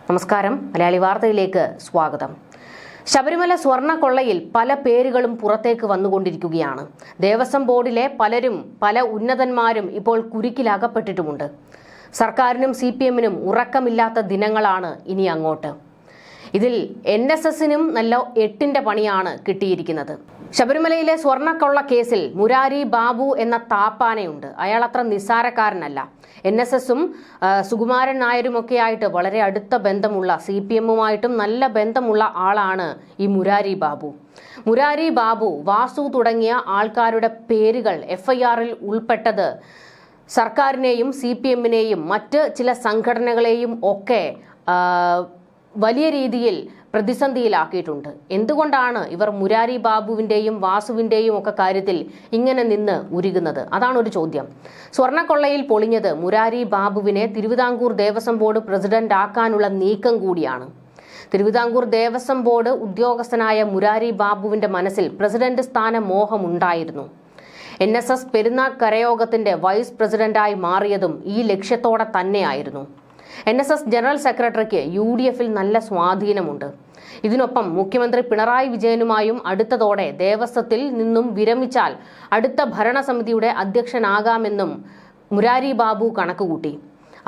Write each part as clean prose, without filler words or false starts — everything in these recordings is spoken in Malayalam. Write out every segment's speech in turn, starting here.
നമസ്കാരം. മലയാളി വാർത്തയിലേക്ക് സ്വാഗതം. ശബരിമല സ്വർണ്ണ കൊള്ളയിൽ പല പേരുകളും പുറത്തേക്ക് വന്നുകൊണ്ടിരിക്കുകയാണ്. ദേവസ്വം ബോർഡിലെ പലരും പല ഉന്നതന്മാരും ഇപ്പോൾ കുരുക്കിലകപ്പെട്ടിട്ടുമുണ്ട്. സർക്കാരിനും CPM-നും ഉറക്കമില്ലാത്ത ദിനങ്ങളാണ് ഇനി അങ്ങോട്ട്. ഇതിൽ NSSനും നല്ല എട്ടിന്റെ പണിയാണ് കിട്ടിയിരിക്കുന്നത്. ശബരിമലയിലെ സ്വർണ്ണക്കൊള്ള കേസിൽ മുരാരി ബാബു എന്ന താപ്പാനയുണ്ട്. അയാൾ അത്ര നിസ്സാരക്കാരനല്ല. NSSും സുകുമാരൻ നായരുമൊക്കെയായിട്ട് വളരെ അടുത്ത ബന്ധമുള്ള, CPM-ഉമായിട്ടും നല്ല ബന്ധമുള്ള ആളാണ് ഈ മുരാരി ബാബു. മുരാരി ബാബു, വാസു തുടങ്ങിയ ആൾക്കാരുടെ പേരുകൾ FIR-ൽ ഉൾപ്പെട്ടത് സർക്കാരിനെയും CPM-നെയും മറ്റ് ചില സംഘടനകളെയും ഒക്കെ വലിയ രീതിയിൽ പ്രതിസന്ധിയിലാക്കിയിട്ടുണ്ട്. എന്തുകൊണ്ടാണ് ഇവർ മുരാരി ബാബുവിൻ്റെയും വാസുവിൻ്റെയും ഒക്കെ കാര്യത്തിൽ ഇങ്ങനെ നിന്ന് ഉരുകുന്നത്? അതാണ് ഒരു ചോദ്യം. സ്വർണ്ണക്കൊള്ളയിൽ പൊളിഞ്ഞത് മുരാരി ബാബുവിനെ തിരുവിതാംകൂർ ദേവസ്വം ബോർഡ് പ്രസിഡന്റ് ആക്കാനുള്ള നീക്കം കൂടിയാണ്. തിരുവിതാംകൂർ ദേവസ്വം ബോർഡ് ഉദ്യോഗസ്ഥനായ മുരാരി ബാബുവിന്റെ മനസ്സിൽ പ്രസിഡന്റ് സ്ഥാന മോഹമുണ്ടായിരുന്നു. NSS പെരുന്നാൾ കരയോഗത്തിന്റെ വൈസ് പ്രസിഡന്റായി മാറിയതും ഈ ലക്ഷ്യത്തോടെ തന്നെയായിരുന്നു. NSS ജനറൽ സെക്രട്ടറിക്ക് UDF-ൽ നല്ല സ്വാധീനമുണ്ട്. ഇതിനൊപ്പം മുഖ്യമന്ത്രി പിണറായി വിജയനുമായും അടുത്തതോടെ ദേവസ്വത്തിൽ നിന്നും വിരമിച്ചാൽ അടുത്ത ഭരണസമിതിയുടെ അധ്യക്ഷനാകാമെന്നും മുരാരി ബാബു കണക്കുകൂട്ടി.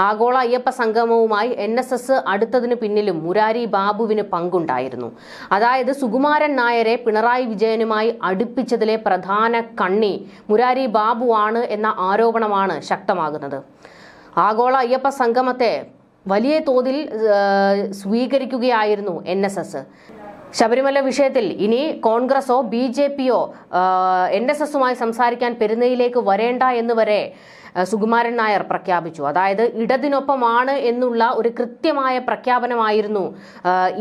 ആഗോള അയ്യപ്പ സംഗമവുമായി NSS അടുത്തതിന് പിന്നിലും മുരാരി ബാബുവിന് പങ്കുണ്ടായിരുന്നു. അതായത് സുകുമാരൻ നായരെ പിണറായി വിജയനുമായി അടുപ്പിച്ചതിലെ പ്രധാന കണ്ണി മുരാരി ബാബുവാണ് എന്ന ആരോപണമാണ് ശക്തമാകുന്നത്. ആഗോള അയ്യപ്പ സംഗമത്തെ വലിയ തോതിൽ സ്വീകരിക്കുകയായിരുന്നു NSS. ശബരിമല വിഷയത്തിൽ ഇനി കോൺഗ്രസോ BJPയോ NSSുമായി സംസാരിക്കാൻ പെരുന്നയിലേക്ക് വരേണ്ട എന്ന് വരെ സുകുമാരൻ നായർ പ്രഖ്യാപിച്ചു. അതായത് ഇടതിനൊപ്പമാണ് എന്നുള്ള ഒരു കൃത്യമായ പ്രഖ്യാപനമായിരുന്നു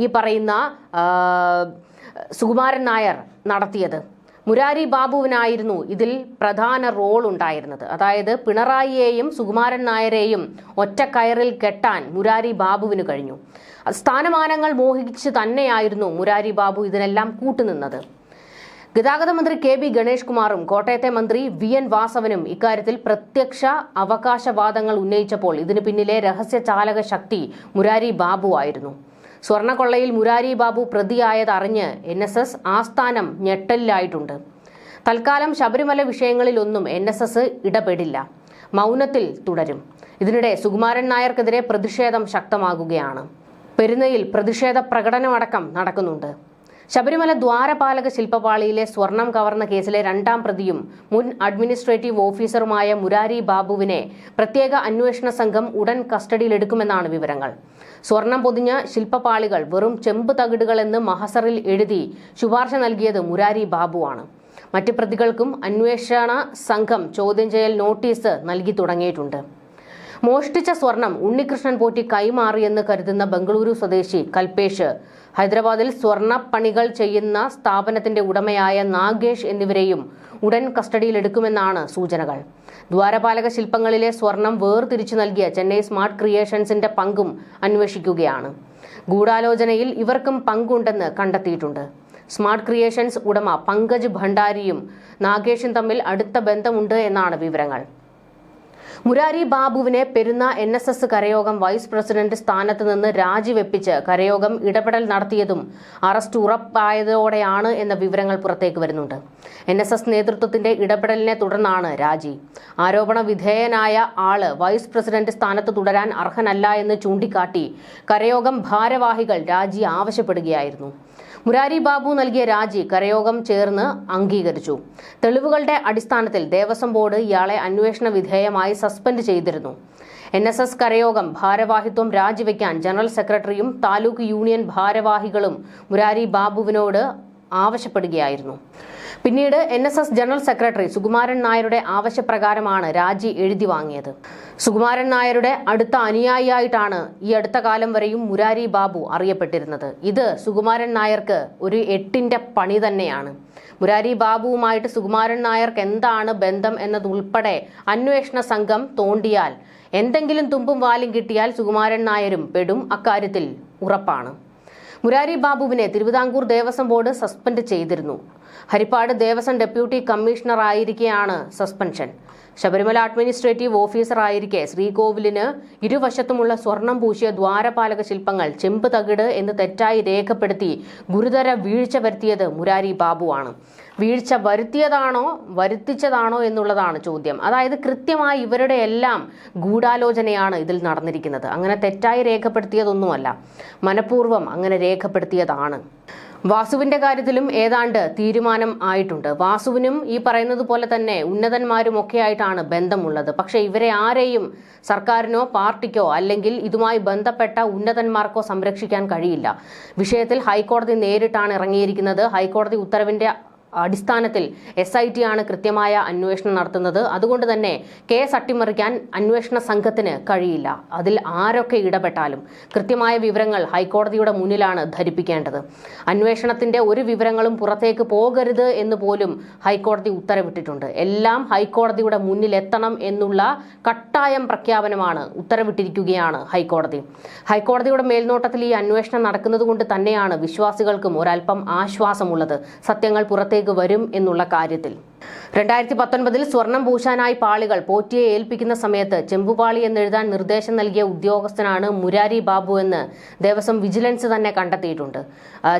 ഈ പറയുന്ന സുകുമാരൻ നായർ നടത്തിയത്. മുരാരി ബാബുവിനായിരുന്നു ഇതിൽ പ്രധാന റോൾ ഉണ്ടായിരുന്നത്. അതായത് പിണറായിയെയും സുകുമാരൻ നായരെയും ഒറ്റക്കയറിൽ കെട്ടാൻ മുരാരി ബാബുവിന് കഴിഞ്ഞു. സ്ഥാനമാനങ്ങൾ മോഹിച്ച് തന്നെയായിരുന്നു മുരാരി ബാബു ഇതിനെല്ലാം കൂട്ടുനിന്നത്. ഗതാഗത മന്ത്രി KB ഗണേഷ് കുമാറും കോട്ടയത്തെ മന്ത്രി VN വാസവനും ഇക്കാര്യത്തിൽ പ്രത്യക്ഷ അവകാശവാദങ്ങൾ ഉന്നയിച്ചപ്പോൾ ഇതിന് പിന്നിലെ രഹസ്യചാലക ശക്തി മുരാരി ബാബു ആയിരുന്നു. സ്വർണ്ണക്കൊള്ളയിൽ മുരാരി ബാബു പ്രതിയായതറിഞ്ഞ് NSS ആസ്ഥാനം ഞെട്ടലിലായിട്ടുണ്ട്. തൽക്കാലം ശബരിമല വിഷയങ്ങളിലൊന്നും NSS ഇടപെടില്ല, മൗനത്തിൽ തുടരും. ഇതിനിടെ സുകുമാരൻ നായർക്കെതിരെ പ്രതിഷേധം ശക്തമാകുകയാണ്. പെരുന്നയിൽ പ്രതിഷേധ പ്രകടനമടക്കം നടക്കുന്നുണ്ട്. ശബരിമല ദ്വാരപാലക ശില്പപാളിയിലെ സ്വർണം കവർന്ന കേസിലെ രണ്ടാം പ്രതിയും മുൻ അഡ്മിനിസ്ട്രേറ്റീവ് ഓഫീസറുമായ മുരാരി ബാബുവിനെ പ്രത്യേക അന്വേഷണ സംഘം ഉടൻ കസ്റ്റഡിയിലെടുക്കുമെന്നാണ് വിവരങ്ങൾ. സ്വർണം പൊതിഞ്ഞ ശില്പപാളികൾ വെറും ചെമ്പ് തകിടുകളെന്ന് മഹസറിൽ എഴുതി ശുപാർശ നൽകിയത് മുരാരി ബാബുവാണ്. മറ്റ് പ്രതികൾക്കും അന്വേഷണ സംഘം ചോദ്യം ചെയ്യൽ നോട്ടീസ് നൽകി തുടങ്ങിയിട്ടുണ്ട്. മോഷ്ടിച്ച സ്വർണം ഉണ്ണികൃഷ്ണൻ പോറ്റി കൈമാറിയെന്ന് കരുതുന്ന ബംഗളൂരു സ്വദേശി കൽപേഷ്, ഹൈദരാബാദിൽ സ്വർണ്ണപ്പണികൾ ചെയ്യുന്ന സ്ഥാപനത്തിന്റെ ഉടമയായ നാഗേഷ് എന്നിവരെയും ഉടൻ കസ്റ്റഡിയിലെടുക്കുമെന്നാണ് സൂചനകൾ. ദ്വാരപാലക ശില്പങ്ങളിലെ സ്വർണം വേർതിരിച്ചു നൽകിയ ചെന്നൈ സ്മാർട്ട് ക്രിയേഷൻസിന്റെ പങ്കും അന്വേഷിക്കുകയാണ്. ഗൂഢാലോചനയിൽ ഇവർക്കും പങ്കുണ്ടെന്ന് കണ്ടെത്തിയിട്ടുണ്ട്. സ്മാർട്ട് ക്രിയേഷൻസ് ഉടമ പങ്കജ് ഭണ്ഡാരിയും നാഗേഷും തമ്മിൽ അടുത്ത ബന്ധമുണ്ട് എന്നാണ് വിവരങ്ങൾ. മുരാരി ബാബുവിനെ പെരുന്ന NSS കരയോഗം വൈസ് പ്രസിഡന്റ് സ്ഥാനത്ത് നിന്ന് രാജിവെപ്പിച്ച് കരയോഗം ഇടപെടൽ നടത്തിയതും അറസ്റ്റ് ഉറപ്പായതോടെയാണ് എന്ന വിവരങ്ങൾ പുറത്തേക്ക് വരുന്നുണ്ട്. NSS നേതൃത്വത്തിന്റെ ഇടപെടലിനെ തുടർന്നാണ് രാജി. ആരോപണ വിധേയനായ ആള് വൈസ് പ്രസിഡന്റ് സ്ഥാനത്ത് തുടരാൻ അർഹനല്ല എന്ന് ചൂണ്ടിക്കാട്ടി കരയോഗം ഭാരവാഹികൾ രാജി ആവശ്യപ്പെടുകയായിരുന്നു. മുരാരി ബാബു നൽകിയ രാജി കരയോഗം ചേർന്ന് അംഗീകരിച്ചു. തെളിവുകളുടെ അടിസ്ഥാനത്തിൽ ദേവസ്വം ബോർഡ് ഇയാളെ അന്വേഷണ വിധേയമായി സസ്പെൻഡ് ചെയ്തിരുന്നു. NSS കരയോഗം ഭാരവാഹിത്വം രാജിവെക്കാൻ ജനറൽ സെക്രട്ടറിയും താലൂക്ക് യൂണിയൻ ഭാരവാഹികളും മുരാരി ബാബുവിനോട് ആവശ്യപ്പെടുകയായിരുന്നു. പിന്നീട് NSS ജനറൽ സെക്രട്ടറി സുകുമാരൻ നായരുടെ ആവശ്യപ്രകാരമാണ് രാജി എഴുതി വാങ്ങിയത്. സുകുമാരൻ നായരുടെ അടുത്ത അനുയായിയായിട്ടാണ് ഈ അടുത്ത കാലം വരെയും മുരാരി ബാബു അറിയപ്പെട്ടിരുന്നത്. ഇത് സുകുമാരൻ നായർക്ക് ഒരു എട്ടിന്റെ പണി തന്നെയാണ്. മുരാരി ബാബുവുമായിട്ട് സുകുമാരൻ നായർക്ക് എന്താണ് ബന്ധം എന്നതുൾപ്പെടെ അന്വേഷണ സംഘം തോണ്ടിയാൽ, എന്തെങ്കിലും തുമ്പും വാലും കിട്ടിയാൽ സുകുമാരൻ നായരും പെടും. അക്കാര്യത്തിൽ ഉറപ്പാണ്. മുരാരി ബാബുവിനെ തിരുവിതാംകൂർ ദേവസ്വം ബോർഡ് സസ്പെൻഡ് ചെയ്തിരുന്നു. ഹരിപ്പാട് ദേവസ്വം ഡെപ്യൂട്ടി കമ്മീഷണർ ആയിരിക്കെയാണ് സസ്പെൻഷൻ. ശബരിമല അഡ്മിനിസ്ട്രേറ്റീവ് ഓഫീസർ ആയിരിക്കെ ശ്രീകോവിലിന് ഇരുവശത്തുമുള്ള സ്വർണം പൂശിയ ദ്വാരപാലക ശില്പങ്ങൾ ചെമ്പ് തകിട് എന്ന് തെറ്റായി രേഖപ്പെടുത്തി ഗുരുതര വീഴ്ച വരുത്തിയത് മുരാരി ബാബുവാണ്. വീഴ്ച വരുത്തിച്ചതാണോ എന്നുള്ളതാണ് ചോദ്യം. അതായത് കൃത്യമായി ഇവരുടെ എല്ലാം ഗൂഢാലോചനയാണ് ഇതിൽ നടന്നിരിക്കുന്നത്. അങ്ങനെ തെറ്റായി രേഖപ്പെടുത്തിയതൊന്നുമല്ല, മനഃപൂർവ്വം അങ്ങനെ രേഖപ്പെടുത്തിയതാണ്. വാസുവിന്റെ കാര്യത്തിലും ഏതാണ്ട് തീരുമാനം ആയിട്ടുണ്ട്. വാസുവിനും ഈ പറയുന്നത് പോലെ തന്നെ ഉന്നതന്മാരും ഒക്കെ ആയിട്ടാണ് ബന്ധമുള്ളത്. പക്ഷേ ഇവരെ ആരെയും സർക്കാരിനോ പാർട്ടിക്കോ അല്ലെങ്കിൽ ഇതുമായി ബന്ധപ്പെട്ട ഉന്നതന്മാർക്കോ സംരക്ഷിക്കാൻ കഴിയില്ല. വിഷയത്തിൽ ഹൈക്കോടതി നേരിട്ടാണ് ഇറങ്ങിയിരിക്കുന്നത്. ഹൈക്കോടതി ഉത്തരവിന്റെ അടിസ്ഥാനത്തിൽ SIT ആണ് കൃത്യമായ അന്വേഷണം നടത്തുന്നത്. അതുകൊണ്ട് തന്നെ കേസ് അട്ടിമറിക്കാൻ അന്വേഷണ സംഘത്തിന് കഴിയില്ല. അതിൽ ആരൊക്കെ ഇടപെട്ടാലും കൃത്യമായ വിവരങ്ങൾ ഹൈക്കോടതിയുടെ മുന്നിലാണ് ധരിപ്പിക്കേണ്ടത്. അന്വേഷണത്തിന്റെ ഒരു വിവരങ്ങളും പുറത്തേക്ക് പോകരുത് എന്ന് പോലും ഹൈക്കോടതി ഉത്തരവിട്ടിട്ടുണ്ട്. എല്ലാം ഹൈക്കോടതിയുടെ മുന്നിലെത്തണം എന്നുള്ള കട്ടായം പ്രഖ്യാപനമാണ് ഉത്തരവിട്ടിരിക്കുകയാണ് ഹൈക്കോടതി. ഹൈക്കോടതിയുടെ മേൽനോട്ടത്തിൽ ഈ അന്വേഷണം നടക്കുന്നത് കൊണ്ട് തന്നെയാണ് വിശ്വാസികൾക്കും ഒരൽപ്പം ആശ്വാസമുള്ളത്, സത്യങ്ങൾ പുറത്തേക്ക് വരും എന്നുള്ള കാര്യത്തിൽ. 2019 സ്വർണം പൂശാനായി പാളികൾ പോറ്റിയെ ഏൽപ്പിക്കുന്ന സമയത്ത് ചെമ്പുപാളി എന്നെഴുതാൻ നിർദ്ദേശം നൽകിയ ഉദ്യോഗസ്ഥനാണ് മുരാരി ബാബു എന്ന് ദേവസ്വം വിജിലൻസ് തന്നെ കണ്ടെത്തിയിട്ടുണ്ട്.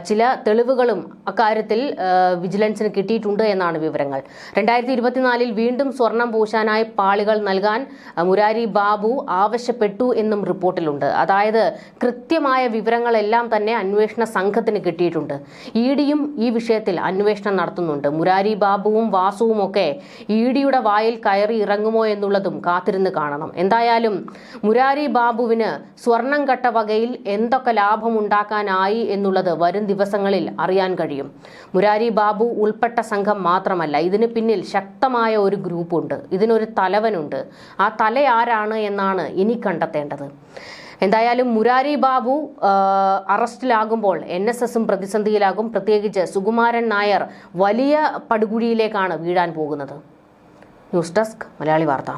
ചില തെളിവുകളും അക്കാര്യത്തിൽ വിജിലൻസിന് കിട്ടിയിട്ടുണ്ട് എന്നാണ് വിവരങ്ങൾ. 2024 വീണ്ടും സ്വർണം പൂശാനായി പാളികൾ നൽകാൻ മുരാരി ബാബു ആവശ്യപ്പെട്ടു എന്നും റിപ്പോർട്ടിലുണ്ട്. അതായത് കൃത്യമായ വിവരങ്ങളെല്ലാം തന്നെ അന്വേഷണ സംഘത്തിന് കിട്ടിയിട്ടുണ്ട്. EDയും ഈ വിഷയത്തിൽ അന്വേഷണം നടത്തുന്നുണ്ട്. മുരാരി ബാബുവും വാസുവും ഒക്കെ EDയുടെ വായിൽ കയറി ഇറങ്ങുമോ എന്നുള്ളതും കാത്തിരുന്ന് കാണണം. എന്തായാലും മുരാരി ബാബുവിന് സ്വർണം കട്ട വകയിൽ എന്തൊക്കെ ലാഭമുണ്ടാക്കാനായി എന്നുള്ളത് വരും ദിവസങ്ങളിൽ അറിയാൻ കഴിയും. മുരാരി ബാബു ഉൾപ്പെട്ട സംഘം മാത്രമല്ല, ഇതിന് പിന്നിൽ ശക്തമായ ഒരു ഗ്രൂപ്പുണ്ട്, ഇതിനൊരു തലവനുണ്ട്. ആ തല ആരാണ് എന്നാണ് ഇനി കണ്ടെത്തേണ്ടത്. എന്തായാലും മുരാരി ബാബു അറസ്റ്റിലാകുമ്പോൾ NSSും പ്രതിസന്ധിയിലാകും. പ്രത്യേകിച്ച് സുകുമാരൻ നായർ വലിയ പടുകുഴിയിലേക്കാണ് വീഴാൻ പോകുന്നത്. ന്യൂസ് ഡെസ്ക് മലയാളി വാർത്ത.